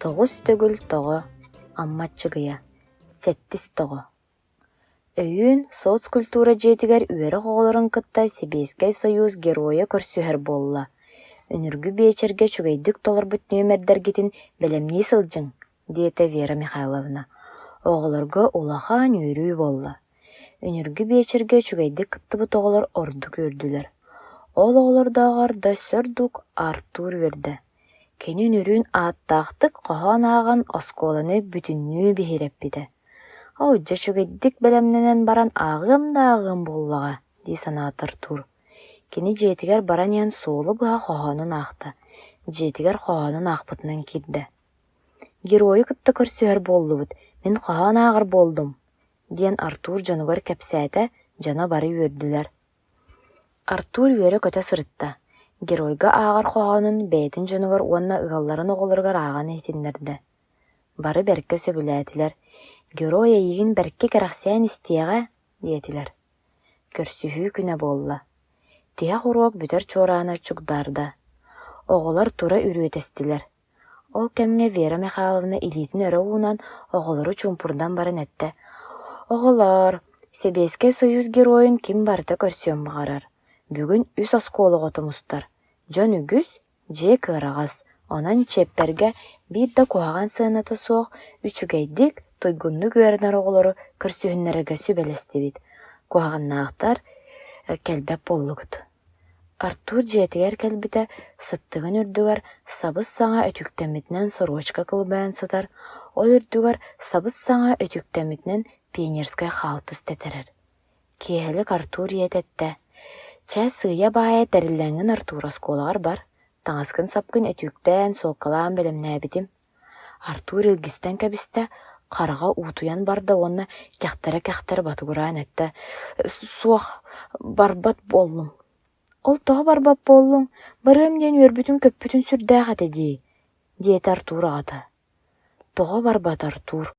Тоғыз төгіл тоғы, амматчыгыя, сәттіс тоғы. Өйін соцкультура жетігер үері қоғыларын кыттай Себейскай союз героя көрсүхер болла. Үнүргү бечерге чугайдык толар бүт нөмердергетін бәлемней сылжың, дейті Вера Михайловна. Оғыларга улахан үйрүй болла. Үнүргү бечерге чугайдык кыттыбы тоғылар орду көрдүлер. Ол оғылардағар да сөрдук Артур верді. Кені үнүрүн аттақтык қоған ағын осколаны бүтіннүү бихиреп биді. Оуджа чугайдык бәлемненен баран ағым да ағым боллаға, дей санаат Артур. Кені жетігер баран ян соолы бұға қоғанын ақты. Жетігер қоғанын ақпытынан кирді. Геройы кытты көрсүхер болду бұд, мен қоған ағыр болдум. Диен Артур жанугар кәпсәті жана бары өрділер. Артур өрі көте сырытта. Геройга ағыр қоғанын бәйтін жанугар уанна ұғалларын оғылырғар аған етіндерді. Бары бәркі сөбіләтілер. Героя егін бәркі кәрақсиян істеға, дейетілер. Көрсүхі күні болла. Тия хуруок бүтер чорана чугдарда. Оғылар тура үрүетестилер. Ол кемге Вера Михайловна илитин өрі уынан оғылары чумпурдан барын әтті. Оғылар, Себейскай союз героин ким барыта көрсөм бағарар. Бүгін үс осколы ғотымустар. Жон үгіз, же кырағас. Онан чепперге бидда куаған сыынаты соқ, үчүгейдик тойгунну көрінер оғылары көрсүхіннерге сүбелесті бит. Куағыннағықтар кәлбәп боллугут. Артур жетігер кәлбіті сыттығын үрдігер сабыз саңа өтүктәмітінен сорочка кылбайын сытар, ол үрдігер сабыз саңа өтүктәмітінен пионерскай халтыс тәтерер. Кейелік Артур ететті. Ча сыя бая тәрілләңін Артур осколағар бар. Таңаскын сапкын өтүктән соққалаан бәлемнә бітім. Артур илгістен кәбісті қарға утуян барды оны кәқтәрі батуғыран әтті. Суақ барбат боллым. Ол тоғы барбат боллым. Барым ден өрбүтін көппүтін сүрдәғат әдей. Дейет Артур ағады. Тоғы барбат Артур.